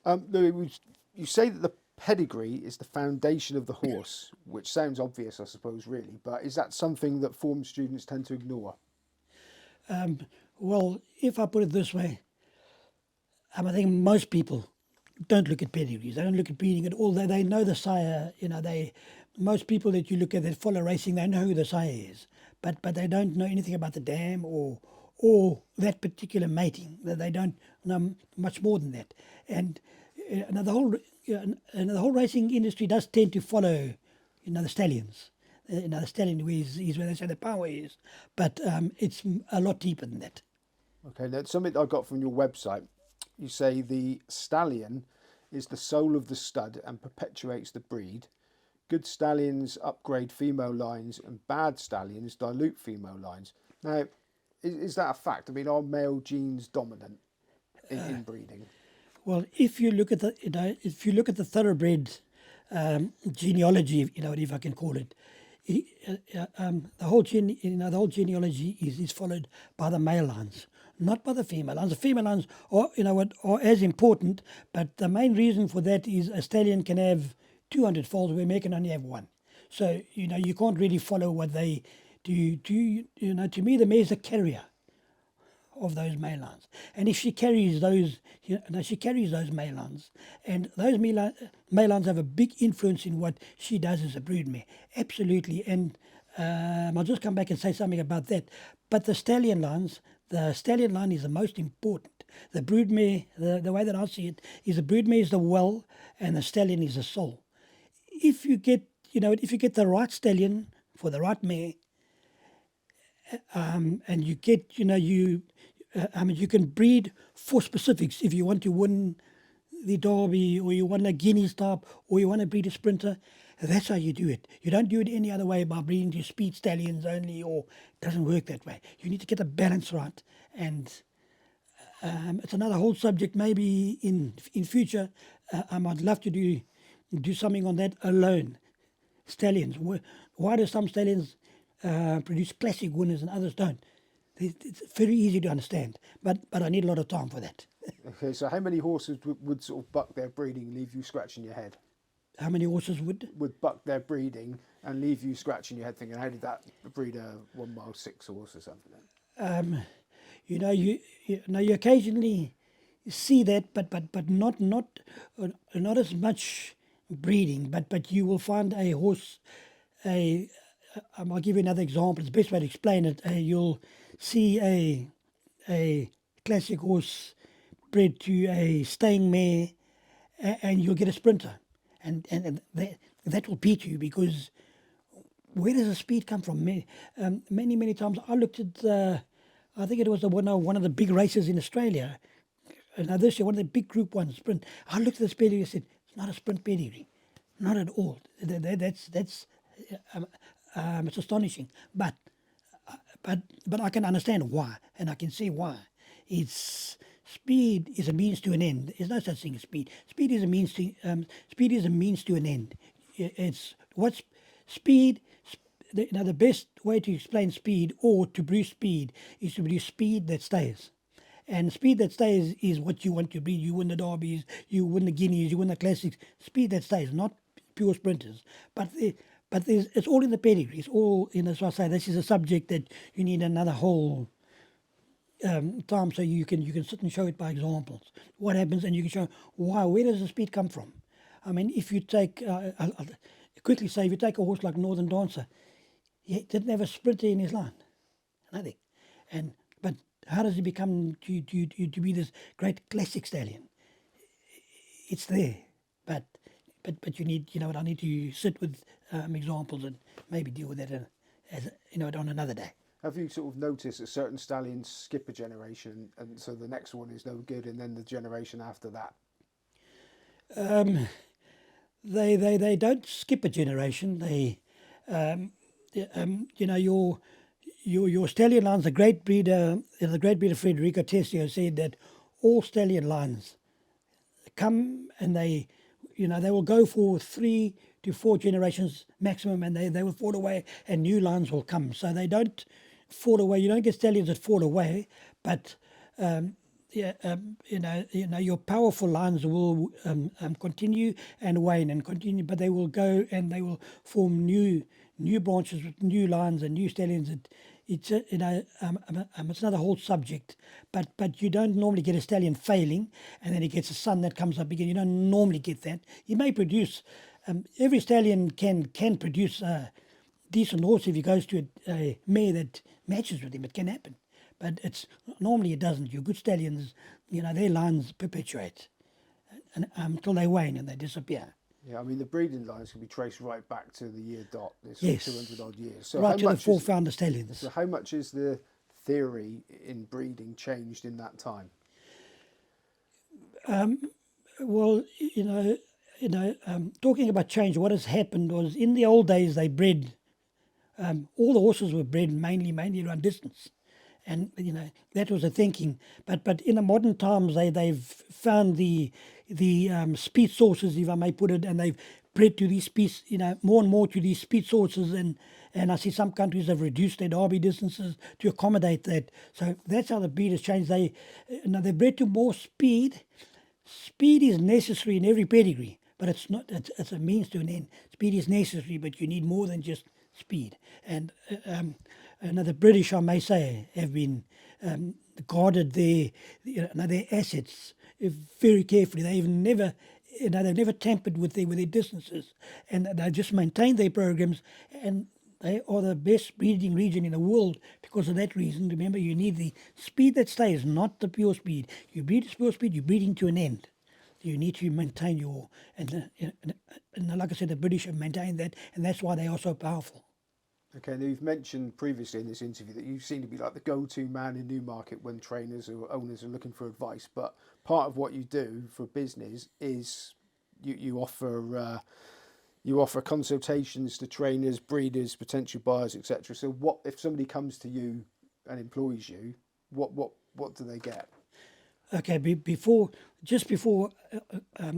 You say that the pedigree is the foundation of the horse, which sounds obvious, I suppose, really, but is that something that form students tend to ignore? Well, if I put it this way, I think most people don't look at pedigrees. They don't look at breeding at all. They know the sire. Most people that you look at that follow racing, they know who the sire is, but they don't know anything about the dam or that particular mating. They don't know much more than that. And the whole racing industry does tend to follow, the stallions. The stallion is where they say the power is, but it's a lot deeper than that. Okay, now something I got from your website. You say the stallion is the soul of the stud and perpetuates the breed. Good stallions upgrade female lines and bad stallions dilute female lines. Now, is that a fact? I mean, are male genes dominant in breeding? Well, if you look at the thoroughbred genealogy, if I can call it, the whole genealogy is followed by the male lines, not by the female lines. The female lines are as important, but the main reason for that is a stallion can have 200 foals where a male can only have one. So you can't really follow what they do. To me, the mare is a carrier of those male lines, and if she carries those, she carries those male lines, and those male lines have a big influence in what she does as a broodmare. Absolutely, and I'll just come back and say something about that. But the stallion line is the most important. The broodmare, the way that I see it, is the broodmare is the well, and the stallion is the soul. If you get the right stallion for the right mare, and you get, you can breed for specifics. If you want to win the Derby, or you want a Guineas type, or you want to breed a sprinter, that's how you do it. You don't do it any other way by breeding to speed stallions only, or it doesn't work that way. You need to get the balance right, and it's another whole subject. Maybe in future, I might love to do something on that alone. Stallions. Why do some stallions produce classic winners and others don't? It's very easy to understand, but I need a lot of time for that. Okay, so how many horses would sort of buck their breeding and leave you scratching your head? How many horses would? Would buck their breeding and leave you scratching your head thinking, how did that breed a 1 mile 6 horse or something? You occasionally see that, but not as much breeding. But you will find a horse. I'll give you another example. It's the best way to explain it. You'll see a classic horse bred to a staying mare, and you'll get a sprinter, and that will beat you, because where does the speed come from? Many times I looked at, I think it was one of the big races in Australia. Now this year, one of the big Group 1 sprint. I looked at the pedigree and said, it's not a sprint pedigree, not at all. That's it's astonishing, but I can understand why, and I can see why. It's speed is a means to an end. There's no such thing as speed. Speed is a means to an end. It's what's speed. The best way to explain speed or to produce speed is to produce speed that stays. And speed that stays is what you want to breed. You win the Derbies, you win the Guineas, you win the Classics. Speed that stays, not pure sprinters. But it's all in the pedigree. It's all in, as I say, this is a subject that you need another whole time, so you can sit and show it by examples. What happens, and you can show where does the speed come from? I mean, if you take, I'll quickly say, if you take a horse like Northern Dancer, he didn't have a sprinter in his line, nothing. But how does he become to be this great classic stallion? It's there, but you need, I need to sit with examples and maybe deal with that on another day. Have you sort of noticed that certain stallions skip a generation, and so the next one is no good, and then the generation after that? They don't skip a generation. They, your stallion lines. The great breeder Federico Tessio said that all stallion lines come, and they will go for 3 to 4 generations maximum, and they will fall away, and new lines will come. So they don't fall away. You don't get stallions that fall away, but yeah, your powerful lines will continue and wane and continue, but they will go and they will form new branches with new lines and new stallions. It's it's another whole subject, but you don't normally get a stallion failing and then he gets a son that comes up again. You don't normally get that. He may produce. Every stallion can produce a decent horse if he goes to a mare that matches with him. It can happen, but it's normally it doesn't. Your good stallions, their lines perpetuate until they wane and they disappear. Yeah, I mean, the breeding lines can be traced right back to the year dot. It's Yes. 200 odd years. So Right how to the much four is, founder stallions. so how much is the theory in breeding changed in that time? Well, talking about change, what has happened was in the old days they bred. All the horses were bred mainly around distance, and that was the thinking. But in the modern times they've found the speed sources, if I may put it, and they've bred to these speeds, more and more to these speed sources, and I see some countries have reduced their derby distances to accommodate that. So that's how the breed has changed. They bred to more speed. Speed is necessary in every pedigree, but it's not. It's a means to an end. Speed is necessary, but you need more than just speed. And the British, I may say, have been guarded their assets very carefully. They've never tampered with their distances, and they just maintained their programs. And they are the best breeding region in the world because of that reason. Remember, you need the speed that stays, not the pure speed. You breed pure speed, you're breeding to an end. You need to maintain your, and like I said, the British have maintained that, and that's why they are so powerful. Okay, now you've mentioned previously in this interview that you seem to be like the go-to man in Newmarket when trainers or owners are looking for advice. But part of what you do for business is you offer consultations to trainers, breeders, potential buyers, etc. So, what if somebody comes to you and employs you? What do they get? Okay, just before I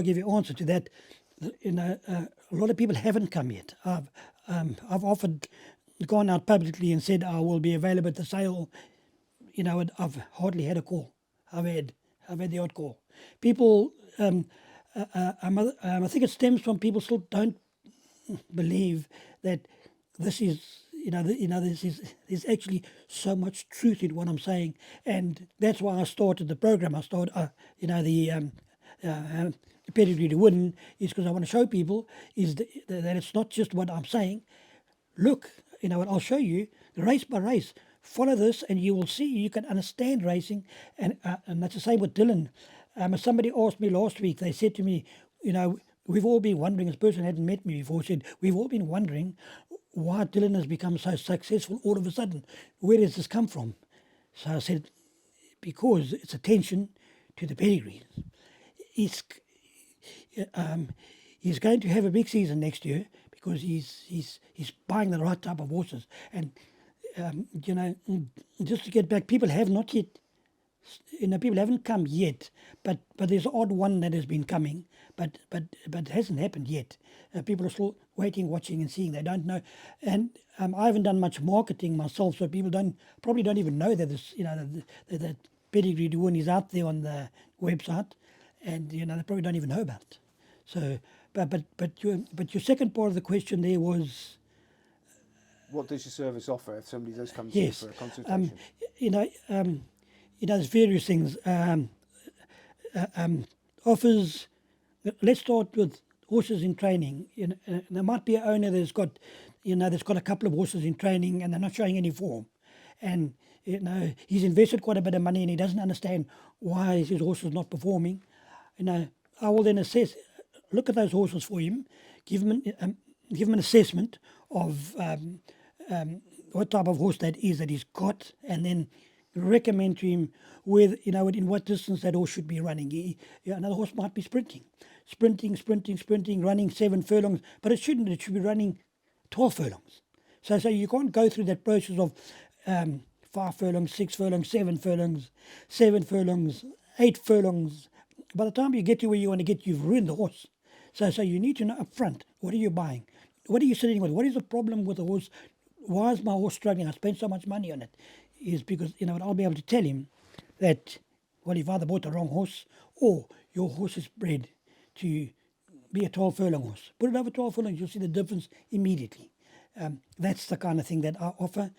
give you answer to that, a lot of people haven't come yet. I've offered, gone out publicly and said I will be available at the sale. And I've hardly had a call. I've had the odd call. People, I think it stems from people still don't believe that this is. There's actually so much truth in what I'm saying, and that's why I started the program. I started, the Pedigree To Win is because I want to show people that it's not just what I'm saying. Look, I'll show you race by race. Follow this, and you will see. You can understand racing, and that's the same with Dylan. Somebody asked me last week. They said to me, we've all been wondering. This person hadn't met me before. Said we've all been wondering why Dylan has become so successful all of a sudden. Where does this come from? So I said, because it's attention to the pedigree. He's going to have a big season next year because he's buying the right type of horses. And just to get back, people have not yet. People haven't come yet, but there's an odd one that has been coming, but it hasn't happened yet. People are still waiting, watching, and seeing. They don't know, and I haven't done much marketing myself, so people probably don't even know that this, that Pedigree To Win is out there on the website, and they probably don't even know about it. So, but your second part of the question there was, what does your service offer if somebody does come to you for a consultation? There's various things. Offers. Let's start with horses in training. There might be an owner that's got, that's got a couple of horses in training and they're not showing any form, and he's invested quite a bit of money and he doesn't understand why his horse is not performing. I will then look at those horses for him, give him an assessment of what type of horse that is that he's got, and then recommend to him in what distance that horse should be running. Another horse might be sprinting, running 7 furlongs, but it shouldn't. It should be running 12 furlongs. So you can't go through that process of 5 furlongs, 6 furlongs, 7 furlongs, 8 furlongs. By the time you get to where you want to get, you've ruined the horse. So you need to know up front, what are you buying? What are you sitting with? What is the problem with the horse? Why is my horse struggling? I spent so much money on it. Is because, I'll be able to tell him that, well, you've either bought the wrong horse or your horse is bred to be a 12 furlong horse. Put it over 12 furlongs, you'll see the difference immediately. That's the kind of thing that I offer.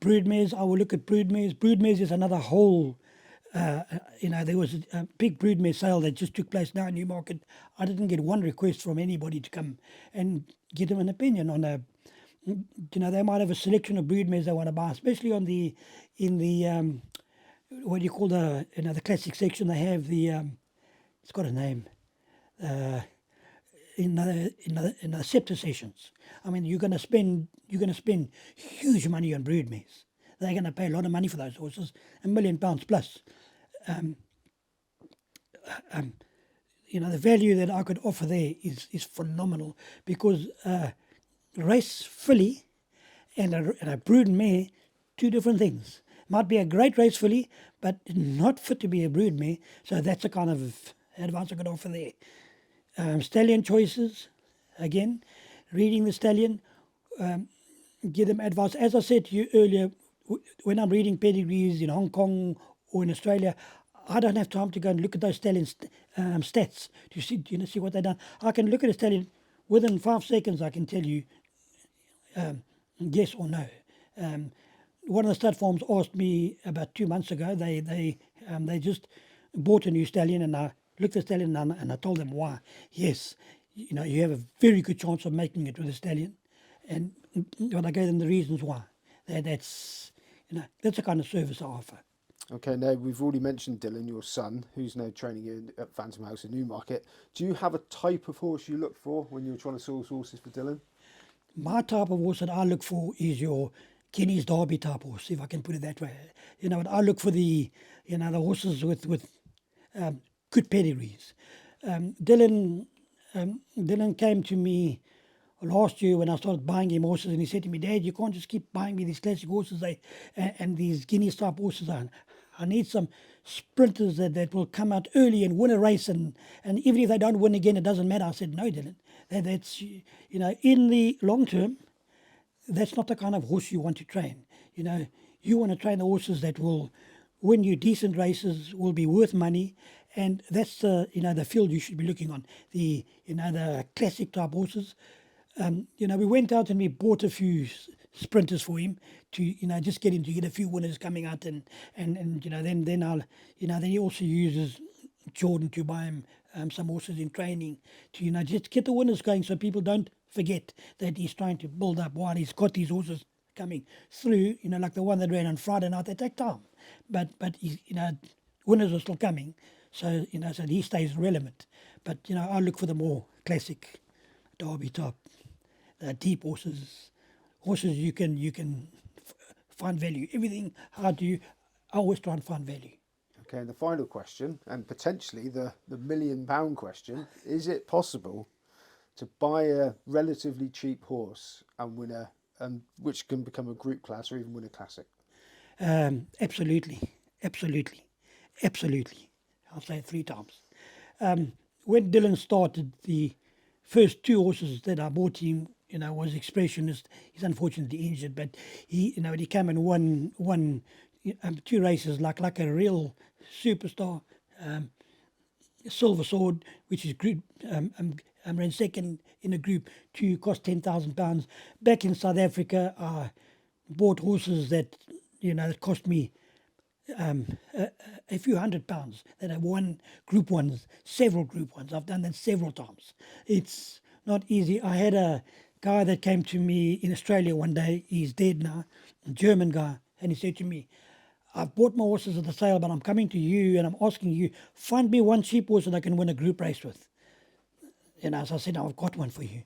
Broodmares, I will look at broodmares. Broodmares is another whole, there was a big broodmare sale that just took place now in Newmarket. I didn't get one request from anybody to come and give them an opinion on a, they might have a selection of broodmares they want to buy, especially on in the, what do you call the classic section, they have it's got a name, in the scepter sessions. I mean, you're going to spend huge money on broodmares. They're going to pay a lot of money for those horses, £1 million plus. The value that I could offer there is phenomenal, because race filly and a broodmare, two different things. Might be a great race filly, but not fit to be a broodmare. So that's the kind of advice I could offer there. Stallion choices, again, reading the stallion, give them advice. As I said to you earlier, when I'm reading pedigrees in Hong Kong or in Australia, I don't have time to go and look at those stallions' stats to see what they've done. I can look at a stallion, within 5 seconds I can tell you yes or no. One of the stud farms asked me about 2 months ago, they just bought a new stallion, and I looked at the stallion and I told them why. Yes, you have a very good chance of making it with a stallion, and but I gave them the reasons why. That's the kind of service I offer. Okay, now we've already mentioned Dylan, your son, who's now training here at Phantom House in Newmarket. Do you have a type of horse you look for when you're trying to source horses for Dylan? My type of horse that I look for is your Guineas Derby type horse, if I can put it that way. I look for the horses with good pedigrees. Dylan came to me last year when I started buying him horses, and he said to me, "Dad, you can't just keep buying me these classic horses and these Guineas type horses. I need some sprinters that will come out early and win a race, and even if they don't win again, it doesn't matter." I said, "No, Dylan, that's in the long term, that's not the kind of horse you want to train. You want to train the horses that will win you decent races, will be worth money." And that's the field you should be looking on, the classic type horses. We went out and we bought a few sprinters for him to just get him to get a few winners coming out, and then I'll then he also uses Jordan to buy him some horses in training to just get the winners going, so people don't forget that he's trying to build up while he's got these horses coming through. Like the one that ran on Friday night, they take time, but winners are still coming. So so he stays relevant. But I look for the more classic Derby type, deep horses you can find value. Everything I do, I always try and find value. Okay, and the final question, and potentially the £1 million question: is it possible to buy a relatively cheap horse and win which can become a group class or even win a classic? Absolutely. I'll say it 3 times. When Dylan started, the first 2 horses that I bought him, was Expressionist. He's unfortunately injured, but he came and won 2 races like a real superstar. Silver Sword, which is group, ran second in a group 2, cost £10,000. Back in South Africa, I bought horses that that cost me a few £100 that have won Group 1s, several Group 1s. I've done that several times. It's not easy. I had a guy that came to me in Australia one day. He's dead now, a German guy, and he said to me, "I've bought my horses at the sale, but I'm coming to you and I'm asking you, find me one cheap horse that I can win a group race with." And as I said, "I've got one for you."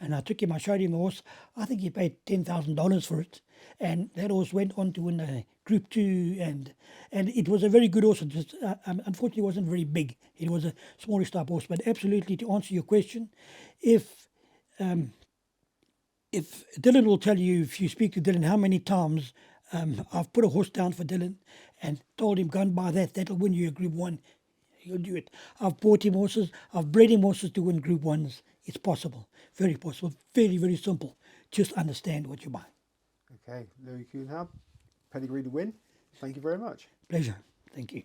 And I took him, I showed him the horse. I think he paid $10,000 for it. And that horse went on to win a Group 2. And it was a very good horse. It just, unfortunately, wasn't very big. It was a smallish type horse. But absolutely, to answer your question, if Dylan will tell you, if you speak to Dylan, how many times I've put a horse down for Dylan and told him, "Go and buy that. That'll win you a Group 1." He'll do it. I've bought him horses. I've bred him horses to win Group 1s. It's possible. Very possible. Very, very simple. Just understand what you buy. Okay, Luiz Cunha, Pedigree To Win. Thank you very much. Pleasure. Thank you.